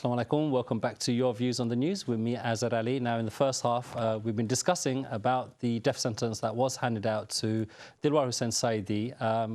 Assalamu alaikum. Welcome back to Your Views on the News with me, Azhar Ali. Now, in the first half, we've been discussing about the death sentence that was handed out to Dilwar Hussain Saidi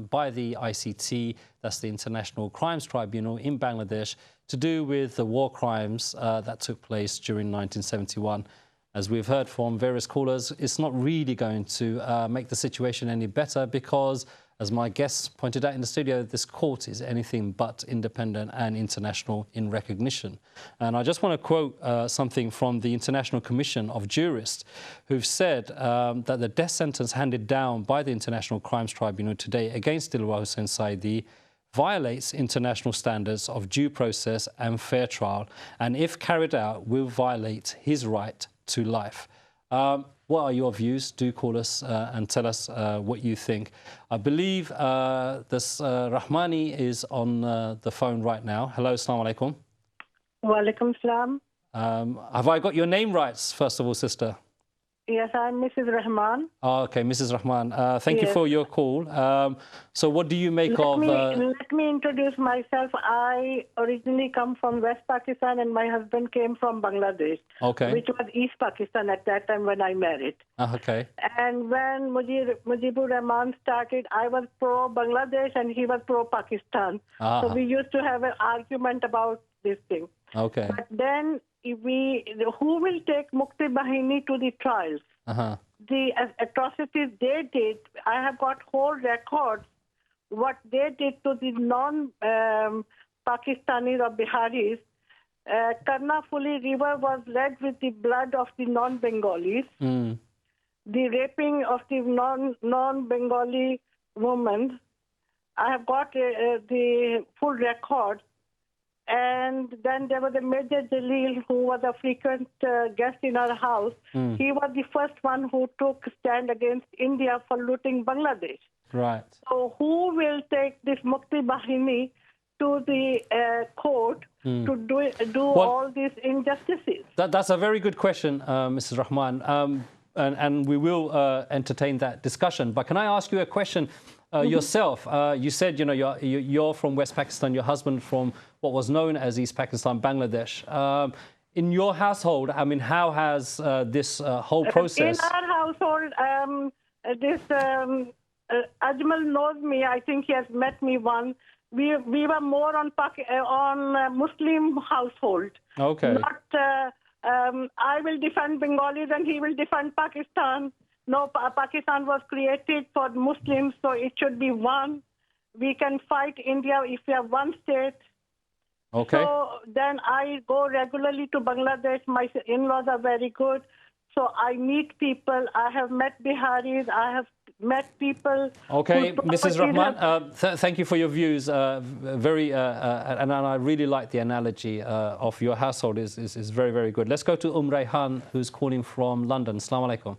by the ICT, that's the International Crimes Tribunal in Bangladesh, to do with the war crimes that took place during 1971. As we've heard from various callers, it's not really going to make the situation any better because, as my guests pointed out in the studio, this court is anything but independent and international in recognition. And I just want to quote something from the International Commission of Jurists, who've said that the death sentence handed down by the International Crimes Tribunal today against Dilwar Hussain Saidi violates international standards of due process and fair trial, and if carried out, will violate his right to life. What are your views? Do call us and tell us what you think. I believe this Rahmani is on the phone right now. Hello, assalamu alaikum. Wa alaikum salam. Have I got your name right, first of all, sister? Yes, I'm Mrs. Rahman. Oh, okay, Mrs. Rahman. Thank you for your call. So what do you make of... Let me introduce myself. I originally come from West Pakistan and my husband came from Bangladesh, which was East Pakistan at that time when I married. Okay. And when Mujibur Rahman started, I was pro-Bangladesh and he was pro-Pakistan. So we used to have an argument about this thing. Okay. But then who will take Mukti Bahini to the trials? The atrocities they did, I have got whole records what they did to the non-Pakistanis or Biharis. Karnafuli River was red with the blood of the non-Bengalis. The raping of the non-Bengali women, I have got the full record. And then there was a Major Jalil who was a frequent guest in our house. He was the first one who took stand against India for looting Bangladesh. Right. So who will take this Mukti Bahini to the court to do all these injustices? That's a very good question, Mrs. Rahman. And we will entertain that discussion. But can I ask you a question? Yourself, you said, you're from West Pakistan, your husband from what was known as East Pakistan, Bangladesh. In your household, I mean, how has this whole process... In our household, this Ajmal knows me. I think he has met me once. We were more on Muslim household. Okay. Not, I will defend Bengalis and he will defend Pakistan. No, Pakistan was created for Muslims, so it should be one. We can fight India if we have one state. Okay. So then I go regularly to Bangladesh. My in-laws are very good. So I meet people. I have met Biharis. I have met people. Okay, Mrs. Rahman, thank you for your views. And I really like the analogy of your household is very, very good. Let's go to Rayhan, who's calling from London. Assalamu alaikum.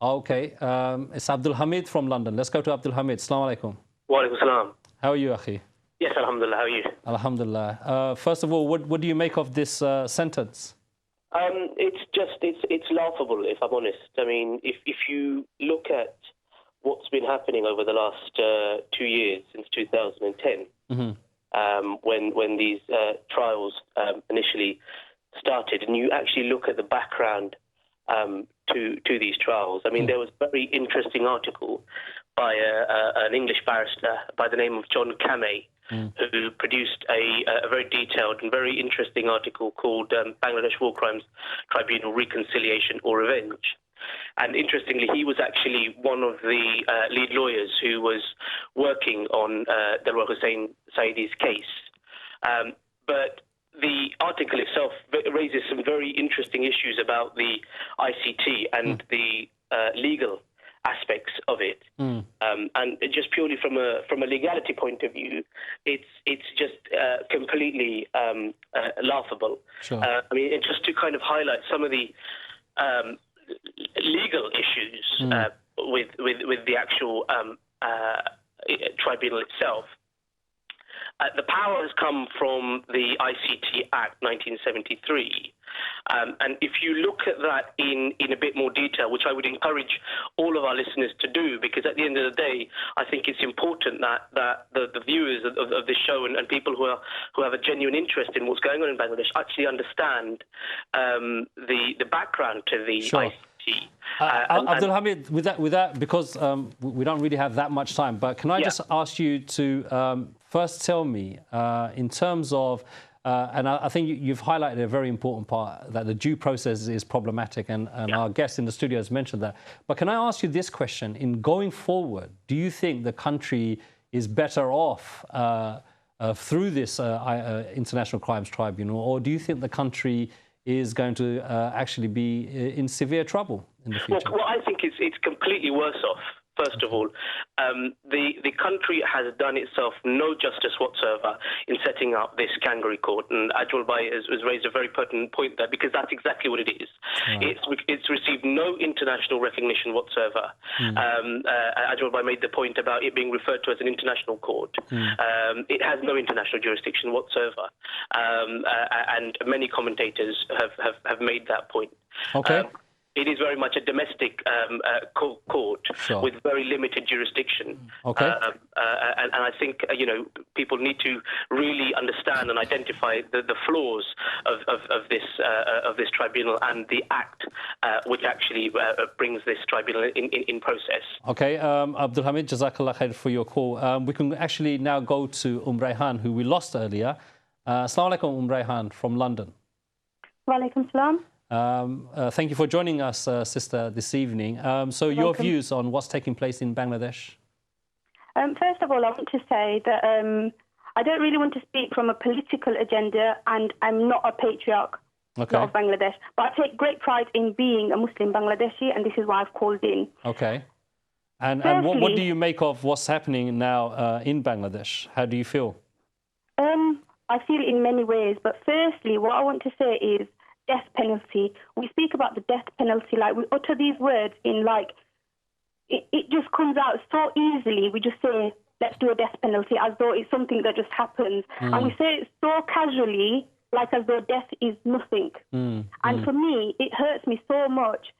Okay, it's Abdul Hamid from London. Let's go to Abdul Hamid. Assalamu alaikum. Wa alaikum salam. How are you, Akhi? Yes, alhamdulillah. How are you? Alhamdulillah. First of all, what do you make of this sentence? It's laughable, if I'm honest. I mean, if you look at what's been happening over the last 2 years, since 2010, when these trials initially started, and you actually look at the background to these trials. I mean, there was a very interesting article by an English barrister by the name of John Kamei, who produced a very detailed and very interesting article called Bangladesh War Crimes Tribunal Reconciliation or Revenge. And interestingly, he was actually one of the lead lawyers who was working on Dilwar Hussain Saidi's case. But the article itself raises some very interesting issues about the ICT and the legal aspects of it, and just purely from a legality point of view, it's just completely laughable. Sure. I mean, just to kind of highlight some of the legal issues with the actual tribunal itself. The power has come from the ICT Act 1973, And if you look at that in a bit more detail, which I would encourage all of our listeners to do, because at the end of the day, I think it's important that the viewers of this show and people who have a genuine interest in what's going on in Bangladesh actually understand the background to the ICT. Abdul Hamid, with that, because we don't really have that much time, but can I just ask you to first tell me, in terms of, and I think you've highlighted a very important part, that the due process is problematic, and our guest in the studio has mentioned that. But can I ask you this question? In going forward, do you think the country is better off through this International Crimes Tribunal, or do you think the country is going to actually be in severe trouble in the future? Well, I think it's completely worse off. First of all, the country has done itself no justice whatsoever in setting up this kangaroo court, and Ajmal Bhai has raised a very pertinent point there, because that's exactly what it is. Right. It's received no international recognition whatsoever. Ajmal Bhai made the point about it being referred to as an international court. It has no international jurisdiction whatsoever, and many commentators have made that point. Okay. It is very much a domestic court with very limited jurisdiction. Okay. And I think, people need to really understand and identify the flaws of this tribunal and the act which actually brings this tribunal in process. Okay. Abdul Hamid, Jazakallah khair for your call. We can actually now go to Rayhan, who we lost earlier. Assalamu alaikum, Rayhan from London. Wa alaikum salam. Thank you for joining us, sister, this evening. So your views on what's taking place in Bangladesh? First of all, I want to say that I don't really want to speak from a political agenda, and I'm not a patriarch of Bangladesh. But I take great pride in being a Muslim Bangladeshi, and this is why I've called in. Okay. And what do you make of what's happening now in Bangladesh? How do you feel? I feel in many ways. But firstly, what I want to say is, death penalty. We speak about the death penalty, like we utter these words in it just comes out so easily. We just say, let's do a death penalty, as though it's something that just happens. And we say it so casually, like as though death is nothing. And for me, it hurts me so much.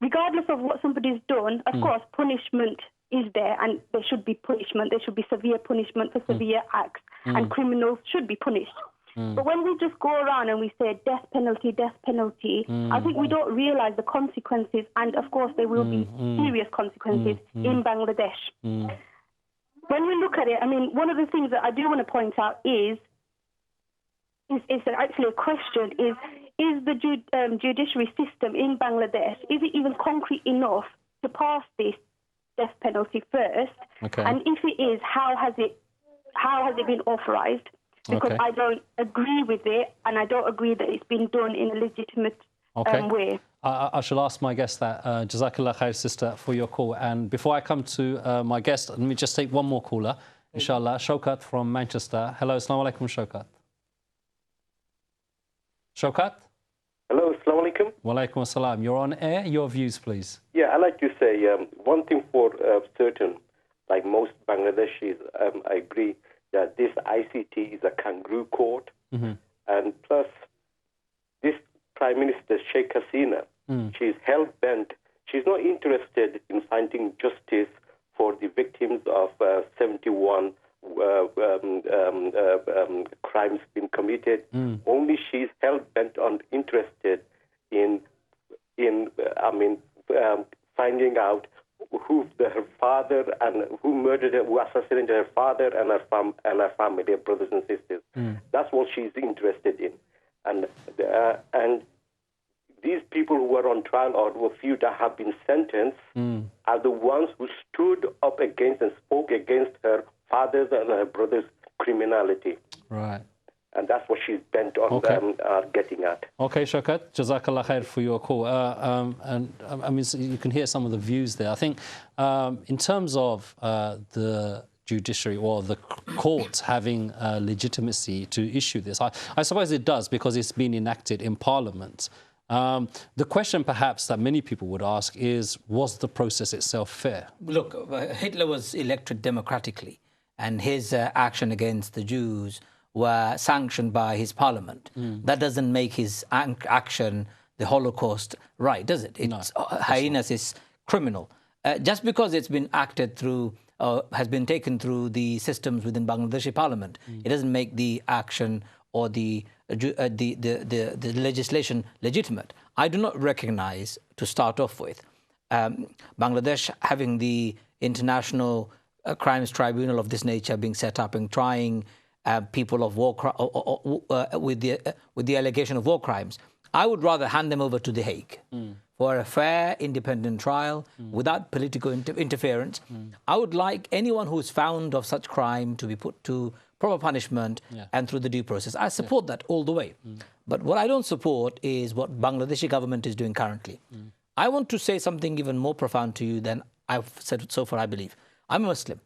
Regardless of what somebody's done, of course, punishment is there, and there should be punishment. There should be severe punishment for severe acts, and criminals should be punished. But when we just go around and we say death penalty, I think we don't realize the consequences, and of course there will be serious consequences in Bangladesh. When we look at it, I mean, one of the things that I do want to point out is actually a question, is the judiciary system in Bangladesh, is it even concrete enough to pass this death penalty first? Okay. And if it is, how has it been authorized? Because I don't agree with it, and I don't agree that it's been done in a legitimate way. I shall ask my guest that. Jazakallah khair, sister, for your call. And before I come to my guest, let me just take one more caller, inshallah. Shaukat from Manchester. Hello, assalamu alaikum, Shaukat. Shaukat? Hello, assalamu alaikum. Wa alaikum assalam. You're on air. Your views, please. Yeah, I'd like to say one thing for certain, like most Bangladeshis, I agree that this ICT is a kangaroo court, and plus this Prime Minister Sheikh Hasina, she's hell-bent. She's not interested in finding justice for the victims of 71 crimes being committed. Only she's hell-bent on interested in finding out who her father and who murdered her, who assassinated her father and her family, their brothers and sisters. That's what she's interested in, and these people who were on trial, or a few that have been sentenced, are the ones who stood up against and spoke against her father's and her brother's criminality. Right. And that's what she's bent on getting at. Okay, Shaukat, Jazakallah khair for your call. And I mean, so you can hear some of the views there. I think in terms of the judiciary or the courts having legitimacy to issue this, I suppose it does, because it's been enacted in Parliament. The question perhaps that many people would ask is, was the process itself fair? Look, Hitler was elected democratically, and his action against the Jews were sanctioned by his parliament. That doesn't make his action, the Holocaust, right, does it? It's heinous, is criminal. Just because it's been acted through, has been taken through the systems within Bangladeshi parliament, it doesn't make the action or the legislation legitimate. I do not recognize, to start off with, Bangladesh having the International Crimes Tribunal of this nature being set up and trying people of war with the allegation of war crimes. I would rather hand them over to The Hague for a fair, independent trial without political interference. I would like anyone who is found of such crime to be put to proper punishment and through the due process. I support that all the way. But what I don't support is what Bangladeshi government is doing currently. I want to say something even more profound to you than I've said so far, I believe. I'm a Muslim.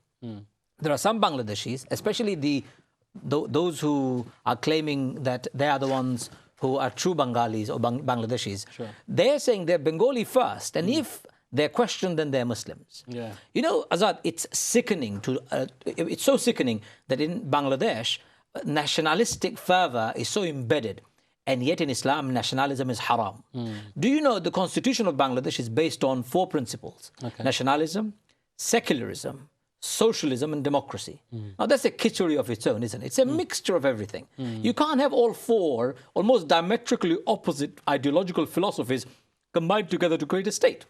There are some Bangladeshis, especially those who are claiming that they are the ones who are true Bengalis or Bangladeshis. They're saying they're Bengali first, and if they're questioned, then they're Muslims. You know, Azad, it's sickening it's so sickening that in Bangladesh, nationalistic fervor is so embedded. And yet in Islam, nationalism is haram. Do you know the constitution of Bangladesh is based on 4 principles? Nationalism, secularism, socialism and democracy. Now that's a kitchery of its own, isn't it? It's a mixture of everything. You can't have all 4 almost diametrically opposite ideological philosophies combined together to create a state.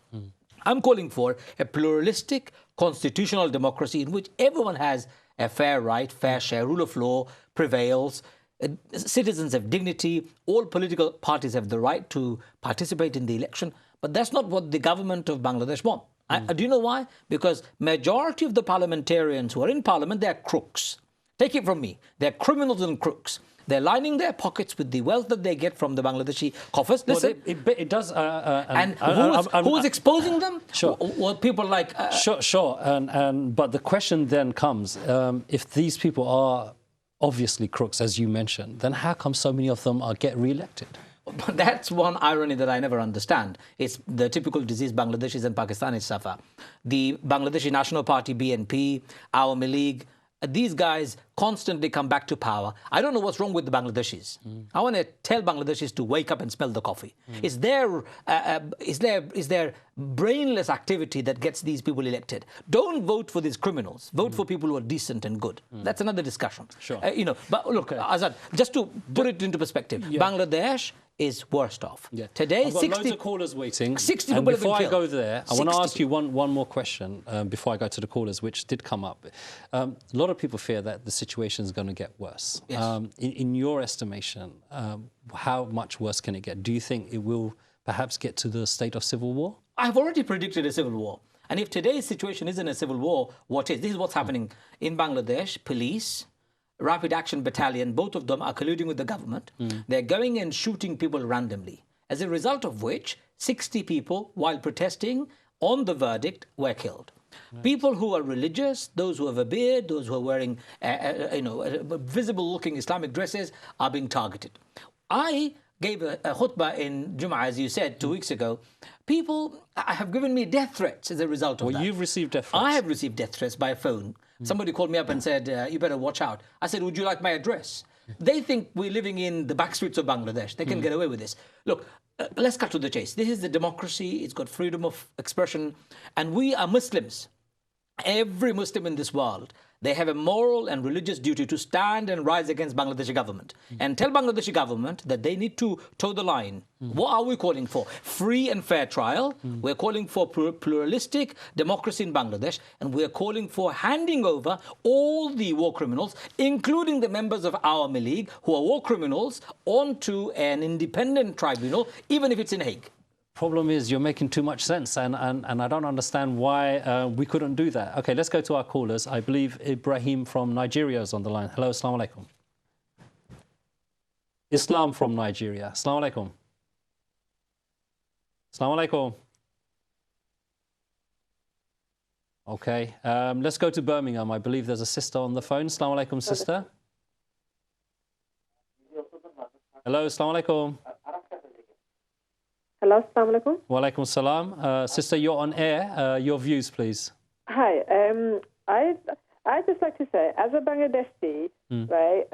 I'm calling for a pluralistic constitutional democracy in which everyone has a fair right, fair share, rule of law prevails, citizens have dignity, all political parties have the right to participate in the election, but that's not what the government of Bangladesh want. Do you know why? Because majority of the parliamentarians who are in parliament, they're crooks. Take it from me. They're criminals and crooks. They're lining their pockets with the wealth that they get from the Bangladeshi coffers. Listen, well, it does. And who is exposing them? Sure. Well, people like... Sure. But the question then comes, if these people are obviously crooks, as you mentioned, then how come so many of them get re-elected? That's one irony that I never understand. It's the typical disease Bangladeshis and Pakistanis suffer. The Bangladeshi National Party, BNP, Awami League, these guys constantly come back to power. I don't know what's wrong with the Bangladeshis. I want to tell Bangladeshis to wake up and smell the coffee. Is there brainless activity that gets these people elected? Don't vote for these criminals. Vote for people who are decent and good. That's another discussion. Sure. But look, Azad, just to put it into perspective, Bangladesh is worst off. Today, I've got loads of callers waiting. 60 and people have been before I killed. go there, I want to ask you one more question before I go to the callers, which did come up. A lot of people fear that the situation is going to get worse. Yes. In your estimation, how much worse can it get? Do you think it will perhaps get to the state of civil war? I've already predicted a civil war. And if today's situation isn't a civil war, what is? This is what's happening in Bangladesh. Police, Rapid Action Battalion, both of them are colluding with the government. They're going and shooting people randomly. As a result of which, 60 people, while protesting on the verdict, were killed. People who are religious, those who have a beard, those who are wearing visible-looking Islamic dresses are being targeted. I gave a khutbah in Jum'ah, as you said, 2 weeks ago. People have given me death threats as a result of that. Well, you've received death threats. I have received death threats by phone. Somebody called me up and said, you better watch out. I said, would you like my address? They think we're living in the back streets of Bangladesh. They can get away with this. Look, let's cut to the chase. This is the democracy. It's got freedom of expression. And we are Muslims. Every Muslim in this world, they have a moral and religious duty to stand and rise against Bangladeshi government and tell Bangladeshi government that they need to toe the line. What are we calling for? Free and fair trial. We're calling for pluralistic democracy in Bangladesh, and we're calling for handing over all the war criminals, including the members of Awami League who are war criminals, onto an independent tribunal, even if it's in Hague. Problem is, you're making too much sense, and I don't understand why we couldn't do that. Okay, let's go to our callers. I believe Ibrahim from Nigeria is on the line. Hello, assalamu alaikum. Islam from Nigeria. Assalamu alaikum. Assalamu alaikum. Okay, let's go to Birmingham. I believe there's a sister on the phone. Assalamu alaikum, sister. Hello, assalamu alaikum. Hello, assalamu alaikum. Wa alaikum salam. Sister, you're on air. Your views, please. Hi. I'd just like to say, as a Bangladeshi, right?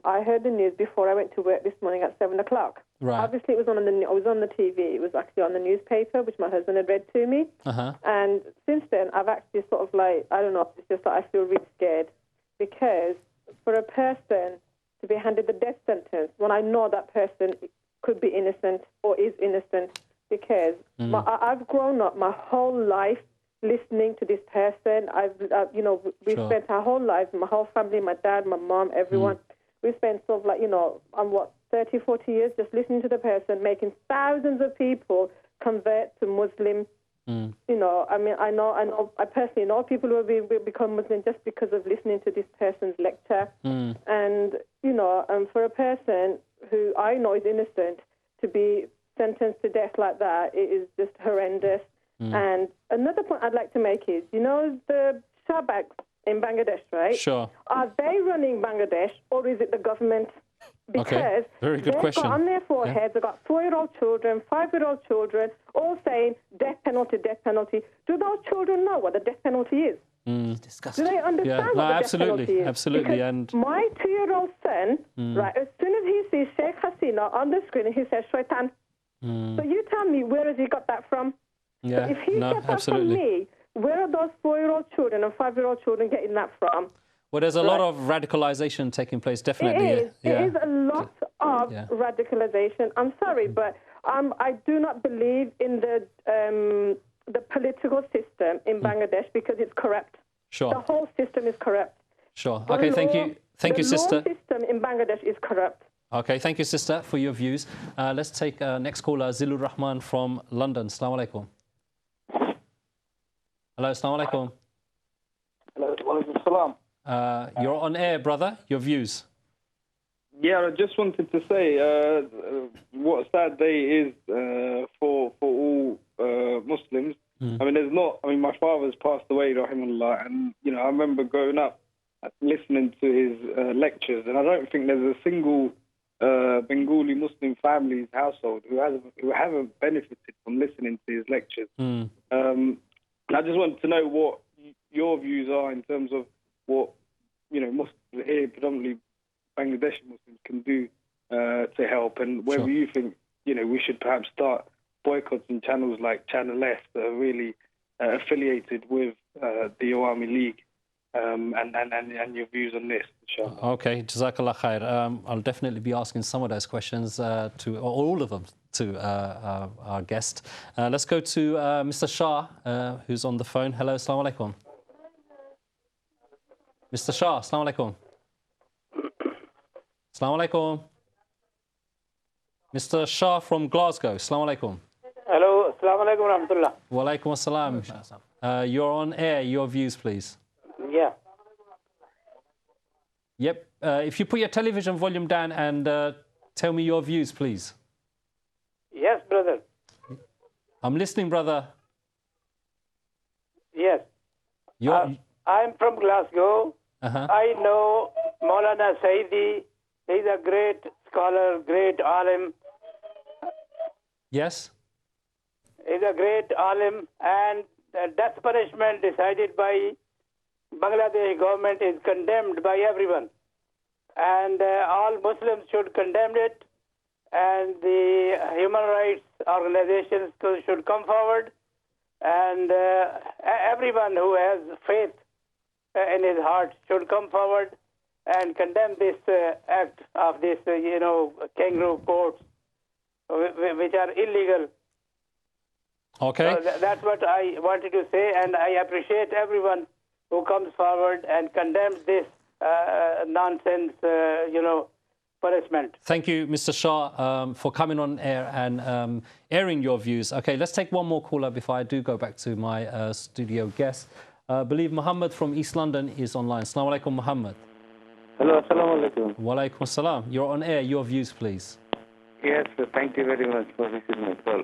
I heard the news before I went to work this morning at 7 o'clock. Right. Obviously, it was on the TV. It was actually on the newspaper, which my husband had read to me. And since then, I've actually sort of like, I don't know, it's just that I feel really scared because for a person to be handed the death sentence when I know that person could be innocent or is innocent, because I've grown up my whole life listening to this person. We've spent our whole lives, my whole family, my dad, my mom, everyone. We spent sort of like, 30, 40 years just listening to the person, making thousands of people convert to Muslim. I personally know people who have become Muslim just because of listening to this person's lecture. And for a person who I know is innocent to be sentenced to death like that, it is just horrendous. And another point I'd like to make is, the Shabaks in Bangladesh, right? Sure. Are they running Bangladesh or is it the government? Because very good question. Got on their foreheads, they've got 4-year-old children, 5-year-old children, all saying death penalty, death penalty. Do those children know what the death penalty is? It's disgusting. Do they understand what the death penalty is? Absolutely. Because and my 2-year-old son, right, as soon as he sees Sheikh Hasina on the screen, he says shaitan. So you tell me, where has he got that from? Yeah, so if he got that from me, where are those 4-year-old children and 5-year-old children getting that from? Well, there's a lot of radicalization taking place, definitely. It is a lot of radicalization. I'm sorry, but I do not believe in the political system in Bangladesh because it's corrupt. Sure. The whole system is corrupt. Sure. Okay, thank you, sister. The law system in Bangladesh is corrupt. Okay, thank you, sister, for your views. Let's take next caller, Zilur Rahman from London. Assalamu alaikum. Hello, assalamu alaikum. Hello, walaikum salam. You're on air, brother. Your views. Yeah, I just wanted to say what a sad day is for all Muslims. My father's passed away, rahimahullah, and I remember growing up listening to his lectures, and I don't think there's a single Bengali Muslim family's household who haven't benefited from listening to his lectures. I just wanted to know what your views are in terms of what Muslims here, predominantly Bangladeshi Muslims, can do to help, and whether you think we should perhaps start boycotting channels like Channel S that are really affiliated with the Awami League, and your views on this, inshallah. Okay, Jazakallah khair. I'll definitely be asking some of those questions or all of them to our guest. Let's go to Mr. Shah, who's on the phone. Hello, assalamu alaikum. Mr. Shah, assalamu alaikum. Assalamu alaikum. Mr. Shah from Glasgow, assalamu alaikum. Hello, assalamu alaikum rahmatullah. Wa alaikum assalam. You're on air. Your views, please. Yeah. Yep. If you put your television volume down and tell me your views, please. Yes, brother. I'm listening, brother. Yes. I'm from Glasgow. I know Maulana Saidi. He's a great scholar, great alim. Yes. He's a great alim, and the death punishment decided by Bangladesh government is condemned by everyone. And all Muslims should condemn it, and the human rights organizations should come forward, and everyone who has faith in his heart should come forward and condemn this act of this, kangaroo courts, which are illegal. Okay. So that's what I wanted to say, and I appreciate everyone who comes forward and condemns this nonsense, punishment. Thank you, Mr. Shah, for coming on air and airing your views. Okay, let's take one more caller before I do go back to my studio guest. I believe Muhammad from East London is online. Assalamu alaikum, Muhammad. Hello, assalamu alaikum. Wa alaikum assalam. You're on air. Your views, please. Yes, thank you very much for receiving my call.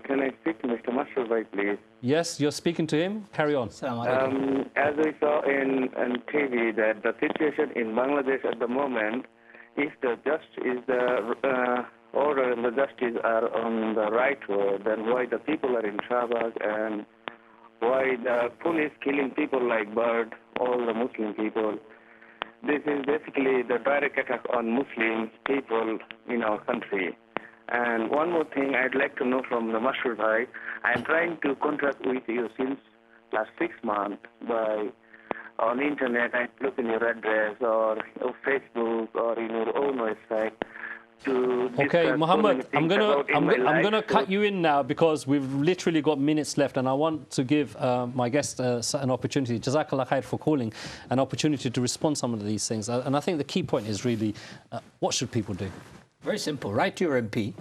Can I speak to Mr. Masroor, please? Yes, you're speaking to him. Carry on. As we saw in TV, that the situation in Bangladesh at the moment, if the order and the justice are on the right road, then why the people are in trouble, and why the police killing people like bird, all the Muslim people. this is basically the direct attack on Muslim people in our country. And one more thing I'd like to know from the Masroor Bhai, I'm trying to contact with you since last 6 months by on internet. I look in your address or Facebook or in your own website. Okay, Muhammad, I'm gonna cut you in now because we've literally got minutes left, and I want to give my guest an opportunity. Jazakallah khair for calling, an opportunity to respond to some of these things. And I think the key point is really, what should people do? Very simple. Write to your MP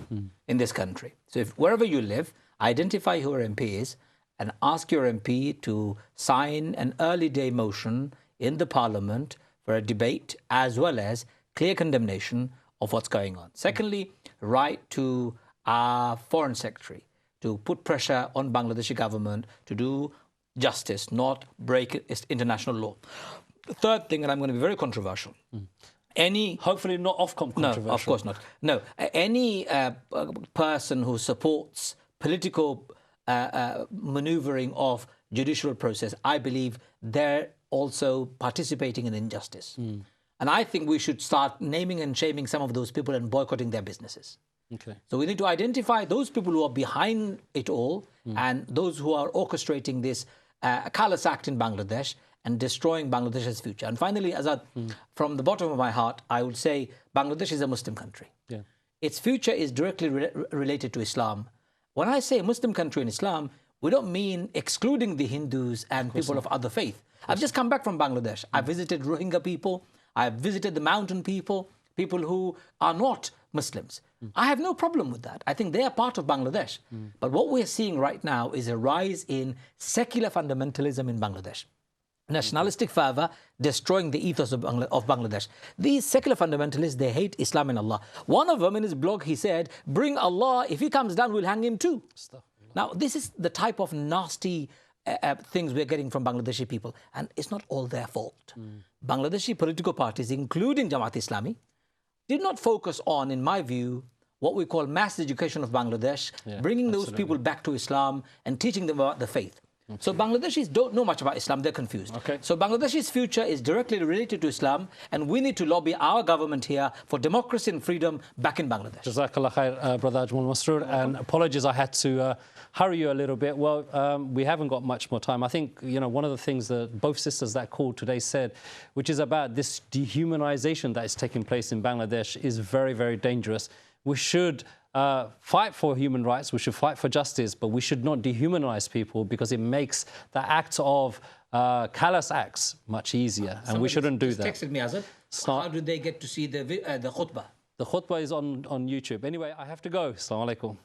in this country. So if wherever you live, identify who your MP is, and ask your MP to sign an early day motion in the Parliament for a debate as well as clear condemnation of what's going on. Secondly, write to our Foreign Secretary to put pressure on Bangladeshi government to do justice, not break international law. The third thing, and I'm going to be very controversial, hopefully not Ofcom controversial. No, of course not. No, any person who supports political maneuvering of judicial process, I believe they're also participating in injustice. And I think we should start naming and shaming some of those people and boycotting their businesses. Okay. So we need to identify those people who are behind it all and those who are orchestrating this callous act in Bangladesh and destroying Bangladesh's future. And finally, Azad, from the bottom of my heart, I would say Bangladesh is a Muslim country. Yeah. Its future is directly related to Islam. When I say Muslim country in Islam, we don't mean excluding the Hindus and people of other faith. I've just come back from Bangladesh. I visited Rohingya people. I've visited the mountain people, people who are not Muslims. I have no problem with that. I think they are part of Bangladesh. But what we're seeing right now is a rise in secular fundamentalism in Bangladesh. Nationalistic fervor destroying the ethos of Bangladesh. These secular fundamentalists, they hate Islam and Allah. One of them in his blog, he said, bring Allah, if he comes down, we'll hang him too. Now, this is the type of nasty things we're getting from Bangladeshi people, and it's not all their fault. Bangladeshi political parties, including Jamaat Islami, did not focus on, in my view, what we call mass education of Bangladesh, bringing those people back to Islam and teaching them about the faith. So Bangladeshis don't know much about Islam, they're confused. So Bangladesh's future is directly related to Islam, and we need to lobby our government here for democracy and freedom back in Bangladesh. Jazakallah khair, Brother Ajmal Masroor, and apologies I had to hurry you a little bit. Well, we haven't got much more time. I think, you know, one of the things that both sisters that called today said, which is about this dehumanization that is taking place in Bangladesh, is very, very dangerous. We should fight for human rights, we should fight for justice, but we should not dehumanize people because it makes the act of callous acts much easier, and we shouldn't do that. Texted me, Azad. How do they get to see the khutbah? The khutbah is on YouTube. Anyway, I have to go. Assalamu alaikum.